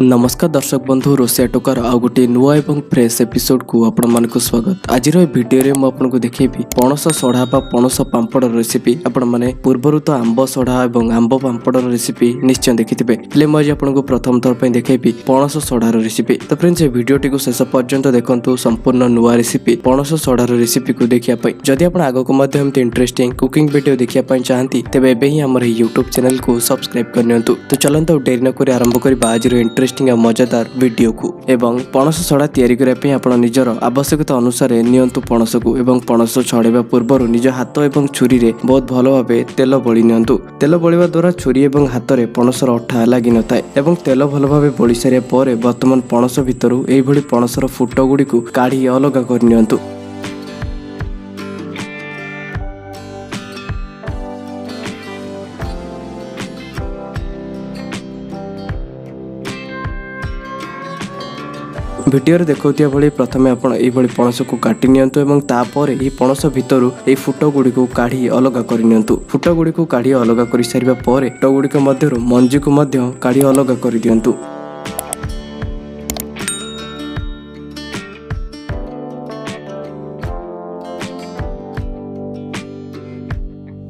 नमस्कार दर्शक बंधु रोसिया टोकार आ गोटे नुआ एवं फ्रेश एपिसोड को आपण मानक स्वागत। आज भिडियो रे आपको देखेबी पणस सढ़ा बा पणस पांपड़ रेसिपी। आपण माने पूर्वरु तो आंब सढ़ा एवं आंब पांपड़ रेसिपी निश्चय देखिथिबे, हेले मैं आज आपको प्रथम थर पे देखेबी पणस सढ़ार रेसिपी। तो फ्रेंड्स, भिडियोटी को शेष पर्यंत देखंतु, संपूर्ण नुआ रेसिपी पणस सढ़ार रेसिपी को देखिया पई। जदि आपण आगो को मध्य एमती इंटरेस्टिंग कुकिंग वीडियो देखिया पई चाहंती तेबे एबे ही हमर यूट्यूब चैनल को सब्सक्राइब करनियंतु। तो चलंतु डेरी न करी आरंभ करबा आज इंटरेस्टिंग मजेदार वीडियो को। एवं पणस सड़ा तैयारी करने पे आपण निजर आवश्यकता अनुसार नियंतु पणस को। एवं पणस छड़ेबा पूर्व निज हाथ एवं छुरी रे बहुत भल भाव तेल बड़ी नियंतु। तेल बड़िबा द्वारा छुरी एवं हाथ रे पणसर अठा लगी न थाए। एवं तेल भल भाव बड़ी सारिया पर वर्तमान पणस भितरु एई भली पणसर फुट गुडी को काढ़ी अलग कर नियंतु। भिडियो देखा भाई प्रथम आपण ये पणस को काटी नियंतु एवं तापर ये पणस भितर ये फुट गुड़ी को काढ़ी अलग कर नियंतु। फुट गुड़ी को काढ़ी अलग कर सारिबा पर फुट गुड़ी मध्य मंजी को काढ़ी अलग कर दियंतु।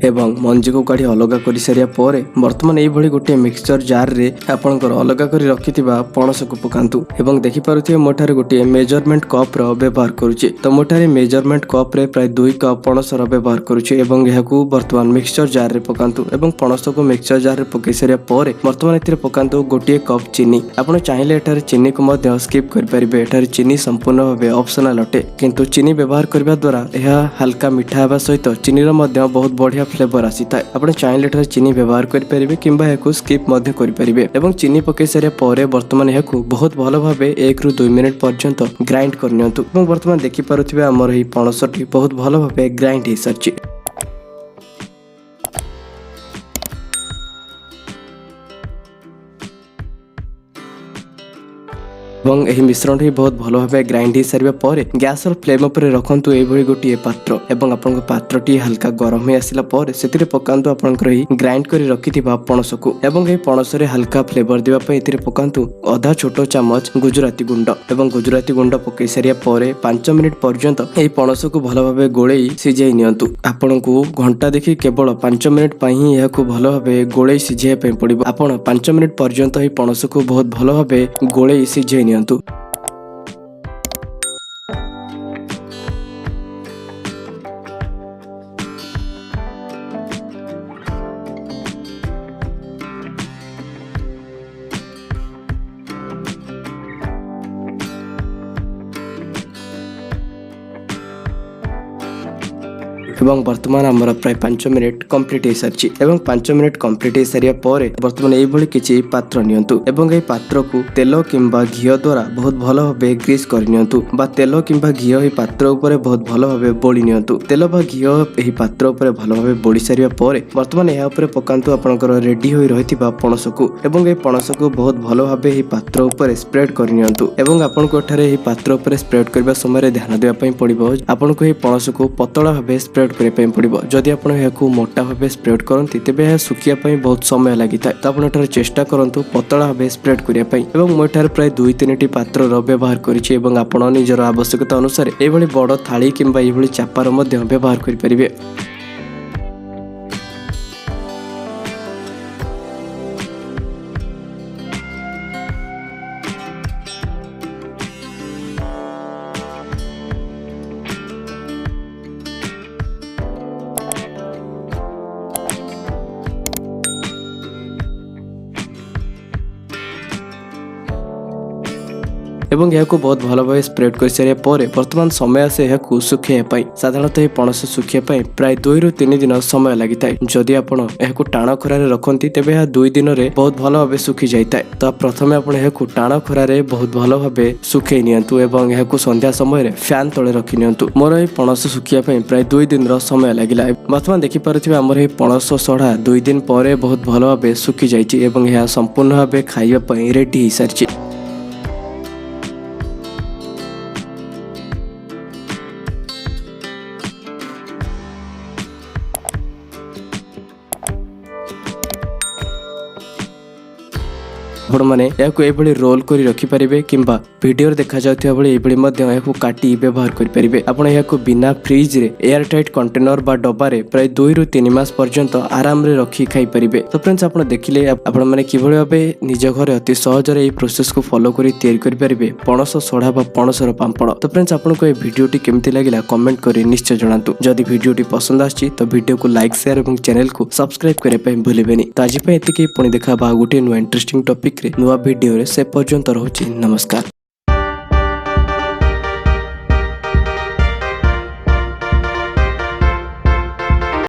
एवं मंजी को काढ़ी अलग कर सारिया पर वर्तमान ये गोटे मिक्सचर जार रे आपणकर अलग कर रखिथिबा पणस को पकांतु। एवं देखि पारुथिबे मोठारे गोटे मेजरमेंट कप रो व्यवहार करूची। तो मोठारे मेजरमेंट कप रे प्राय 2 कप पणस रो व्यवहार करूची। एवं यहाकू वर्तमान मिक्सचर जार रे पकांतु। एवं पणस को मिक्सचर जार रे पकई सारिया पर वर्तमान एथिरे पकांतु गोटे कप चीनी। आपण चाहिले एठारे चीनी को मध्य स्किप कर परिबे। एठारे चीनी संपूर्ण भाबे ऑप्शनल अटे, किंतु चीनी व्यवहार करबा द्वारा यह हल्का मीठा हेबा सहित चीनी रो मध्य बहुत बढ़िया फ्लेवर आसी थाए। आपण चाहिले एठारे चीनी व्यवहार कर परिबे किंबा याकू स्किप मध्य कर परिबे। एवं चीनी पकई सारिया पर वर्तमान याकू बहुत भल भाबे 1 ରୁ 2 मिनिट पर्यंत ग्राइंड कर नियंतु। एवं वर्तमान देखि पारुथिबे हमर एही पणसटी बहुत भल भाबे ग्राइंड हे सरची। एवं एही मिश्रण ही बहुत भल भाव ग्राइंड हो सारिबा पर गैस फ्लेम उपर रखंतु एभली गोटे पात्र। एवं आपन पात्रटी हल्का गरम हो आसिला पर सेतिरे पकांतु आपनकर ही ग्राइंड करी रखिथिबा पणस को। एवं एही पणस रे हल्का फ्लेवर देबा पई एतिरे पकांतु आधा छोटो चामच गुजराती गुंड। एवं गुजराती गुंड पकई सारिया पर 5 मिनिट पर्यंत एही पणस को भल भाव गोळेई सिझाई नियंतु। आपनकू घंटा देखि केवल 5 मिनिट पई ही याकू भल भाव गोळेई सिझाई पई पड़िबो। आपण 5 मिनिट पर्यंत एही पणस को बहुत भल भाव गोळेई सिझाई नियंतु। एवं वर्तमान आमर प्राय 5 मिनिट कंप्लीट हो सारी। एवं 5 मिनिट कंप्लीट हो सारिया पर वर्तमान ये किछि पात्र नियंतु। एवं ए पात्र को तेल किंबा घी द्वारा बहुत भल भाबे ग्रीस कर नियंतु। बा तेल किंबा घी ए पात्र ऊपर बहुत भल भाबे बोली नियंतु। तेल बा घी एही पात्र ऊपर भल भाबे बोली सारिया पर वर्तमान या ऊपर पकांतु आपनकर रेडी होई रहिथिबा पणस को। एवं ए पणस को बहुत भल भाबे एही पात्र ऊपर स्प्रेड कर नियंतु। एवं आपन को एठारे एही पात्र ऊपर स्प्रेड करबा समय ध्यान देबा पई पड़िबो। आपन को एही पणस को पतला भाबे स्प्रेड करने पड़ो। जदि आप मोटा भाव स्प्रेड करती तेज यह सुखिया बहुत समय लगी था। तो आप चेष्टा करूँ पतला भाव स्प्रेड करने। मुझे प्राय 2-3 पात्र व्यवहार कर निजर आवश्यकता अनुसार ये बड़ थाली किंबा ये चापार व्यवहार करें। एवं यह बहुत भल भाव स्प्रेड कर सारे पर वर्तमान समय आसे यह सुखाई। साधारणतः पणस सुखाई प्राय 2 ରୁ 3 दिन समय लगी था। जदि आप टाण खरारे रखती तेज यह 2 दिन में बहुत भल भाव सुखी जाए। तो प्रथम आप टाण खरारे बहुत भल भाव सुखई नियंतु एवं यह संध्या समय फैन तले रखी नियंतु। मोर ये पणस सुखाई प्राय 2 दिन समय लगिला। वर्तमान देखिपे आमर ये पणस सढ़ा 2 दिन पर बहुत भल भाव सुखी जाए। संपूर्ण भाव खाइबा रेडी हो सारी। आपण माने याकु एभली रोल करी रखि परिबे किंबा वीडियो देखा जाउथिया भली एभली मध्य याकु काटी व्यवहार करि परिबे। आपण याकु बिना फ्रिज रे एयर टाइट कंटेनर बा डब्बा रे प्राय 2 रु 3 मास पर्यंत आराम रे रखि खाई परिबे। तो फ्रेंड्स आपण देखिले आपण माने किभली भाबे निज घरे अति सहज रे ए प्रोसेस को फॉलो करी तयार करि परिबे पणस सढ़ा बा पणसर पांपड़। तो फ्रेंड्स आपनको ए वीडियोटी केमति लागिला कमेंट करी निश्चय जणातु। जदि वीडियोटी पसंद आछि तो वीडियो को लाइक शेयर एवं चैनल को सब्सक्राइब करे पय भूलिबेनी। तो आज पय एतिके पुणी देखा बा गुटे नुवा इंटरेस्टिंग टॉपिक रे नुवा वीडियो रे से पर्यंत रहउछि नमस्कार।